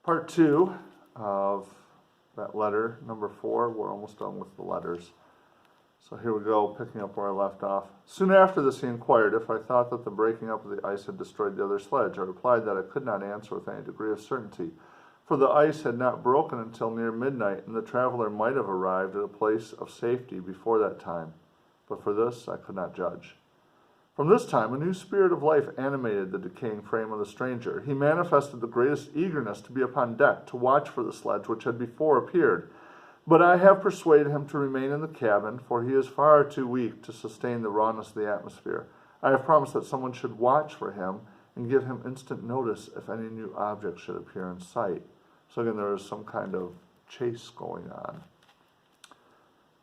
Part 2 of that letter, number 4. We're almost done with the letters. So here we go, picking up where I left off. Soon after this, he inquired if I thought that the breaking up of the ice had destroyed the other sledge. I replied that I could not answer with any degree of certainty, for the ice had not broken until near midnight, and the traveler might have arrived at a place of safety before that time. But for this, I could not judge. From this time, a new spirit of life animated the decaying frame of the stranger. He manifested the greatest eagerness to be upon deck, to watch for the sledge which had before appeared. But I have persuaded him to remain in the cabin, for he is far too weak to sustain the rawness of the atmosphere. I have promised that someone should watch for him and give him instant notice if any new object should appear in sight. So again, there is some kind of chase going on.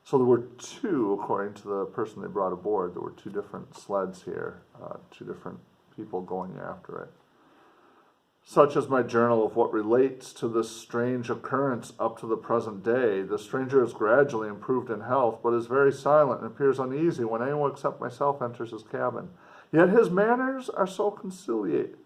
So there were two, according to the person they brought aboard, there were two different sleds here, two different people going after it. Such is my journal of what relates to this strange occurrence up to the present day. The stranger has gradually improved in health, but is very silent and appears uneasy when anyone except myself enters his cabin. Yet his manners are so conciliating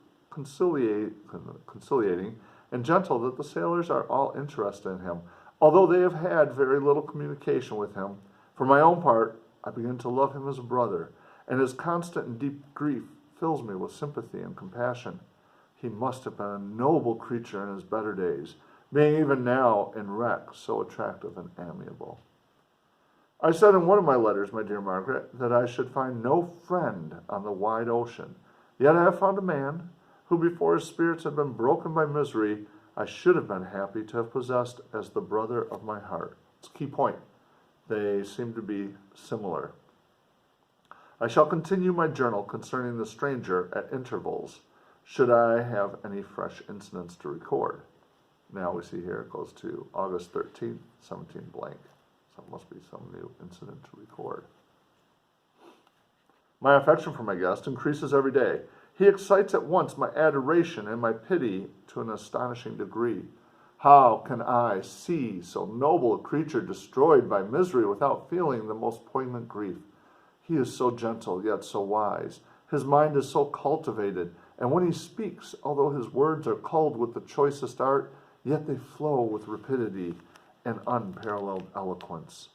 and gentle that the sailors are all interested in him, although they have had very little communication with him. For my own part, I begin to love him as a brother, and his constant and deep grief fills me with sympathy and compassion. He must have been a noble creature in his better days, being even now in wreck so attractive and amiable. I said in one of my letters, my dear Margaret, that I should find no friend on the wide ocean. Yet I have found a man who, before his spirits had been broken by misery, I should have been happy to have possessed as the brother of my heart. It's a key point. They seem to be similar. I shall continue my journal concerning the stranger at intervals, should I have any fresh incidents to record. Now we see here it goes to August 13th, 17 blank. So it must be some new incident to record. My affection for my guest increases every day. He excites at once my adoration and my pity to an astonishing degree. How can I see so noble a creature destroyed by misery without feeling the most poignant grief? He is so gentle, yet so wise. His mind is so cultivated, and when he speaks, although his words are culled with the choicest art, yet they flow with rapidity and unparalleled eloquence.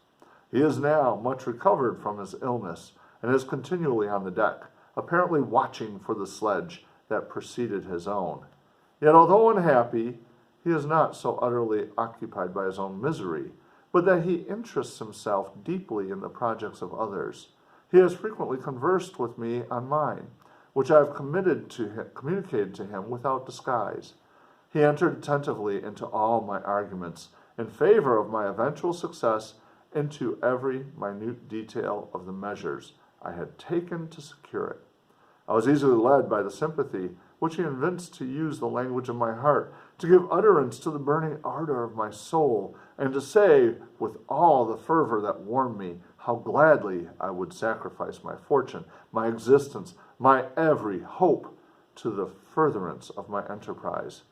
He is now much recovered from his illness, and is continually on the deck, apparently watching for the sledge that preceded his own. Yet although unhappy, he is not so utterly occupied by his own misery, but that he interests himself deeply in the projects of others. He has frequently conversed with me on mine, which I have communicated to him without disguise. He entered attentively into all my arguments in favor of my eventual success, into every minute detail of the measures I had taken to secure it. I was easily led by the sympathy which he evinced to use the language of my heart, to give utterance to the burning ardor of my soul, and to say with all the fervor that warmed me how gladly I would sacrifice my fortune, my existence, my every hope to the furtherance of my enterprise.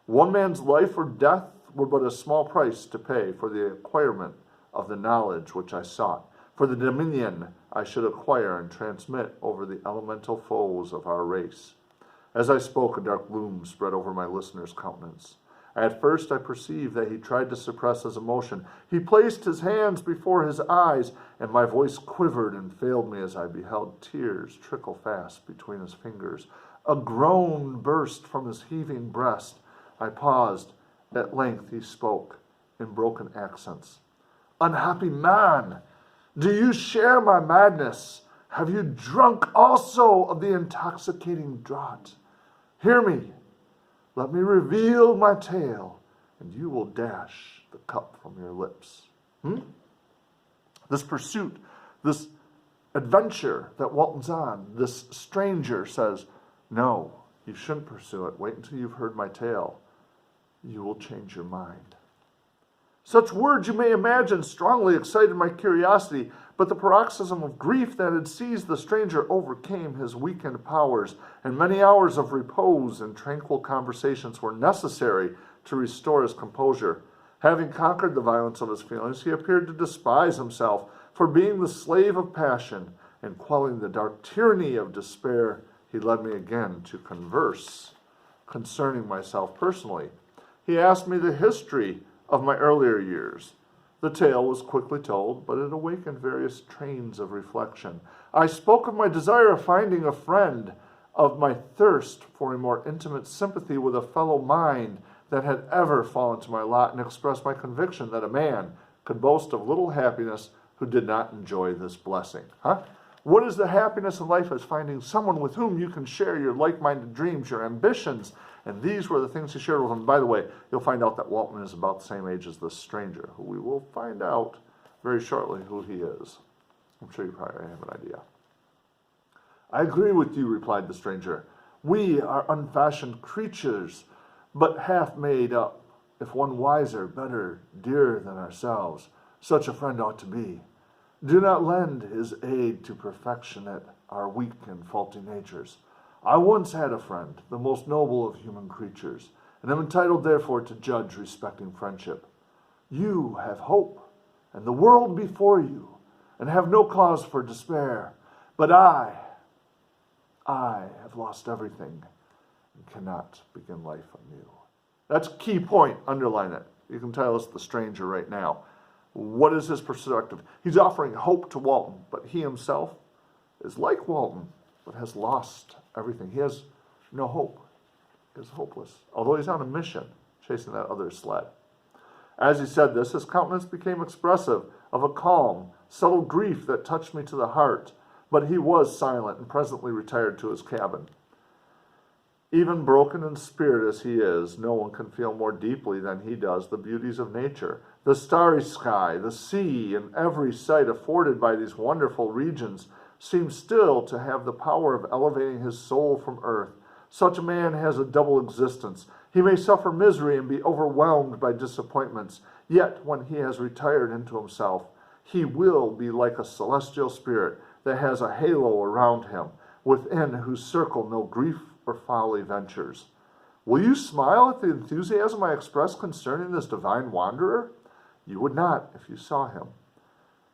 One man's life or death were but a small price to pay for the acquirement of the knowledge which I sought, for the dominion I should acquire and transmit over the elemental foes of our race. As I spoke, a dark gloom spread over my listener's countenance. At first I perceived that he tried to suppress his emotion. He placed his hands before his eyes, and my voice quivered and failed me as I beheld tears trickle fast between his fingers. A groan burst from his heaving breast. I paused. At length he spoke in broken accents. "Unhappy man! Do you share my madness? Have you drunk also of the intoxicating draught? Hear me. Let me reveal my tale, and you will dash the cup from your lips." This pursuit, this adventure that Walton's on, this stranger says, "No, you shouldn't pursue it. Wait until you've heard my tale. You will change your mind." Such words, you may imagine, strongly excited my curiosity, but the paroxysm of grief that had seized the stranger overcame his weakened powers, and many hours of repose and tranquil conversations were necessary to restore his composure. Having conquered the violence of his feelings, he appeared to despise himself for being the slave of passion, and quelling the dark tyranny of despair, he led me again to converse concerning myself personally. He asked me the history of my earlier years. The tale was quickly told, but it awakened various trains of reflection. I spoke of my desire of finding a friend, of my thirst for a more intimate sympathy with a fellow mind that had ever fallen to my lot, and expressed my conviction that a man could boast of little happiness who did not enjoy this blessing. What is the happiness in life? Is finding someone with whom you can share your like-minded dreams, your ambitions. And these were the things he shared with him. By the way, you'll find out that Walton is about the same age as this stranger, who we will find out very shortly who he is. I'm sure you probably have an idea. I agree with you, replied the stranger. We are unfashioned creatures, but half made up. If one wiser, better, dearer than ourselves, such a friend ought to be. Do not lend his aid to perfectionate our weak and faulty natures. I once had a friend, the most noble of human creatures, and am entitled therefore to judge respecting friendship. You have hope, and the world before you, and have no cause for despair. But I have lost everything, and cannot begin life anew. That's a key point. Underline it. You can tell us the stranger right now. What is his perspective? He's offering hope to Walton, but he himself is like Walton, but has lost everything. He has no hope. He is hopeless, although he's on a mission, chasing that other sled. As he said this, his countenance became expressive of a calm, subtle grief that touched me to the heart, but he was silent and presently retired to his cabin. Even broken in spirit as he is, no one can feel more deeply than he does the beauties of nature, the starry sky, the sea, and every sight afforded by these wonderful regions seems still to have the power of elevating his soul from earth. Such a man has a double existence. He may suffer misery and be overwhelmed by disappointments, yet when he has retired into himself, he will be like a celestial spirit that has a halo around him, within whose circle no grief or folly ventures. Will you smile at the enthusiasm I express concerning this divine wanderer? You would not if you saw him.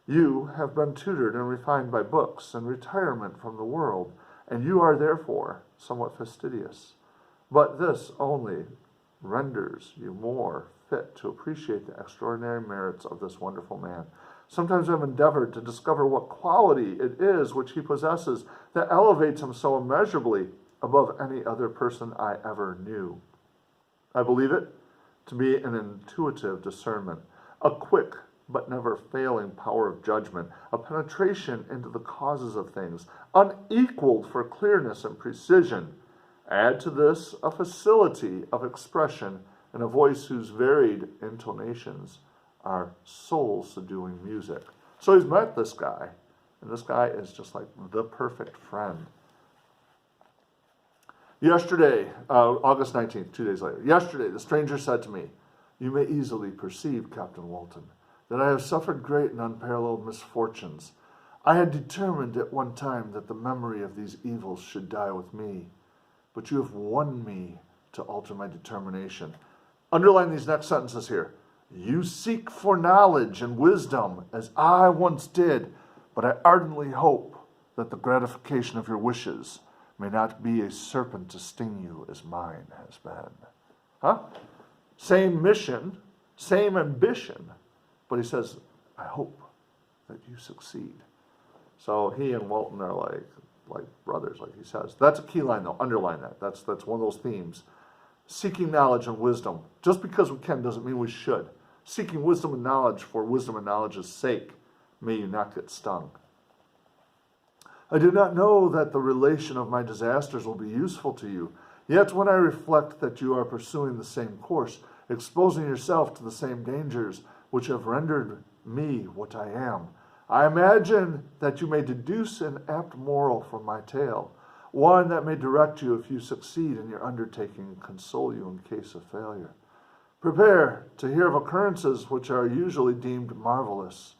You have been tutored and refined by books and retirement from the world, and you are therefore somewhat fastidious. But this only renders you more fit to appreciate the extraordinary merits of this wonderful man. Sometimes I have endeavored to discover what quality it is which he possesses that elevates him so immeasurably above any other person I ever knew. I believe it to be an intuitive discernment, a quick but never failing power of judgment, a penetration into the causes of things, unequaled for clearness and precision. Add to this a facility of expression and a voice whose varied intonations are soul-subduing music. So he's met this guy, and this guy is just like the perfect friend. Yesterday, August 19th, 2 days later, yesterday the stranger said to me, "You may easily perceive, Captain Walton, that I have suffered great and unparalleled misfortunes. I had determined at one time that the memory of these evils should die with me, but you have won me to alter my determination." Underline these next sentences here. You seek for knowledge and wisdom as I once did, but I ardently hope that the gratification of your wishes may not be a serpent to sting you as mine has been. Same mission, same ambition, but he says, I hope that you succeed. So he and Walton are like brothers, like he says. That's a key line, though. Underline that. That's one of those themes. Seeking knowledge and wisdom. Just because we can doesn't mean we should. Seeking wisdom and knowledge for wisdom and knowledge's sake. May you not get stung. I do not know that the relation of my disasters will be useful to you. Yet when I reflect that you are pursuing the same course, exposing yourself to the same dangers which have rendered me what I am, I imagine that you may deduce an apt moral from my tale, one that may direct you if you succeed in your undertaking and console you in case of failure. Prepare to hear of occurrences which are usually deemed marvelous.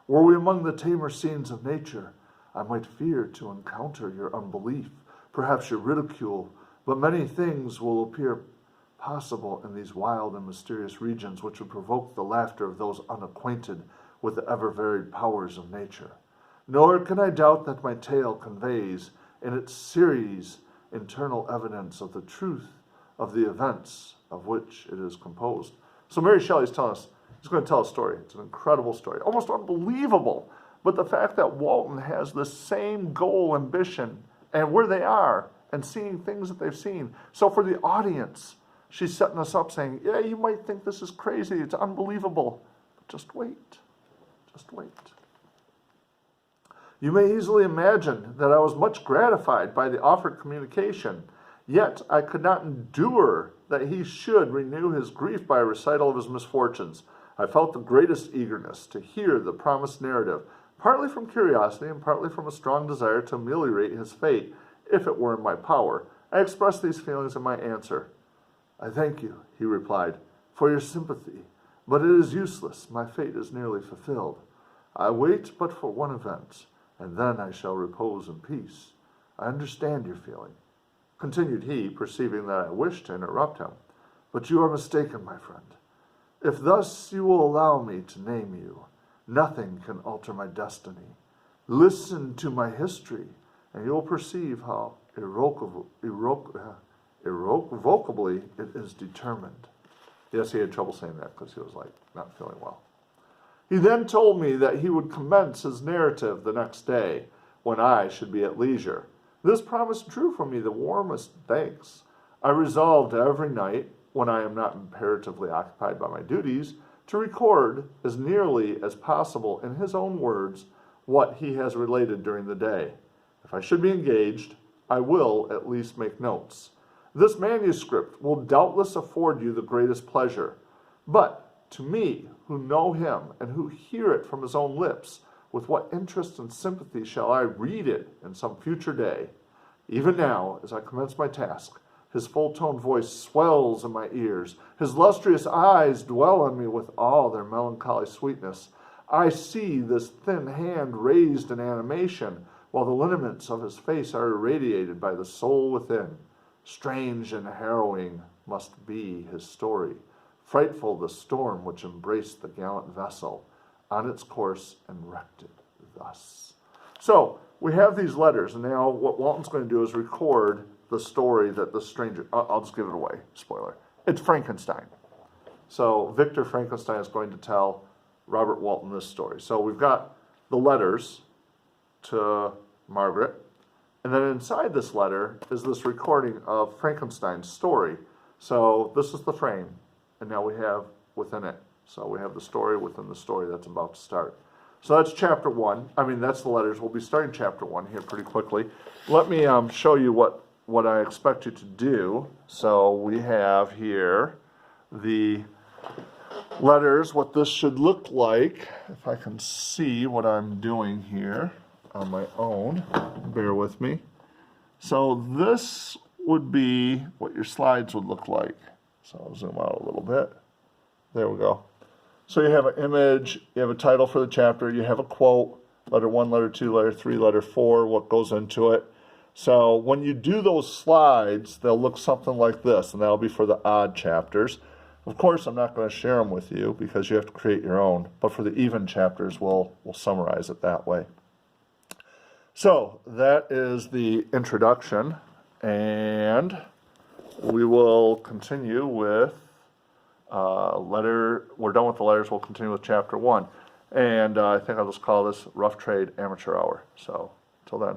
Were we among the tamer scenes of nature, I might fear to encounter your unbelief, perhaps your ridicule, but many things will appear possible in these wild and mysterious regions which would provoke the laughter of those unacquainted with the ever-varied powers of nature. Nor can I doubt that my tale conveys in its series internal evidence of the truth of the events of which it is composed. So Mary Shelley's telling us, he's going to tell a story. It's an incredible story, almost unbelievable. But the fact that Walton has the same goal, ambition, and where they are, and seeing things that they've seen. So for the audience, she's setting us up saying, yeah, you might think this is crazy, it's unbelievable. But just wait. Just wait. You may easily imagine that I was much gratified by the offered communication, yet I could not endure that he should renew his grief by a recital of his misfortunes. I felt the greatest eagerness to hear the promised narrative, partly from curiosity and partly from a strong desire to ameliorate his fate, if it were in my power. I expressed these feelings in my answer. I thank you, he replied, for your sympathy, but it is useless. My fate is nearly fulfilled. I wait but for one event, and then I shall repose in peace. I understand your feeling, continued he, perceiving that I wished to interrupt him. But you are mistaken, my friend. If thus you will allow me to name you, nothing can alter my destiny. Listen to my history, and you will perceive how irrevocably it is determined. Yes, he had trouble saying that because he was not feeling well. He then told me that he would commence his narrative the next day, when I should be at leisure. This promise drew from me the warmest thanks. I resolved every night, when I am not imperatively occupied by my duties, to record, as nearly as possible in his own words, what he has related during the day. If I should be engaged, I will at least make notes. This manuscript will doubtless afford you the greatest pleasure, but to me, who know him and who hear it from his own lips, with what interest and sympathy shall I read it in some future day? Even now, as I commence my task, his full-toned voice swells in my ears. His lustrous eyes dwell on me with all their melancholy sweetness. I see this thin hand raised in animation, while the lineaments of his face are irradiated by the soul within. Strange and harrowing must be his story. Frightful the storm which embraced the gallant vessel on its course and wrecked it thus. So, we have these letters, and now what Walton's going to do is record the story that the stranger... I'll just give it away, spoiler. It's Frankenstein. So, Victor Frankenstein is going to tell Robert Walton this story. So, we've got the letters to Margaret, and then inside this letter is this recording of Frankenstein's story. So, this is the frame. And now we have within it. So we have the story within the story that's about to start. So that's chapter 1. That's the letters. We'll be starting chapter 1 here pretty quickly. Let me show you what I expect you to do. So we have here the letters, what this should look like. If I can see what I'm doing here on my own. Bear with me. So this would be what your slides would look like. So I'll zoom out a little bit. There we go. So you have an image, you have a title for the chapter, you have a quote, letter 1, letter 2, letter 3, letter 4, what goes into it. So when you do those slides, they'll look something like this, and that'll be for the odd chapters. Of course, I'm not going to share them with you because you have to create your own, but for the even chapters, we'll summarize it that way. So that is the introduction, and we will continue with we're done with the letters, we'll continue with chapter 1. And I think I'll just call this Rough Trade Amateur Hour. So, till then.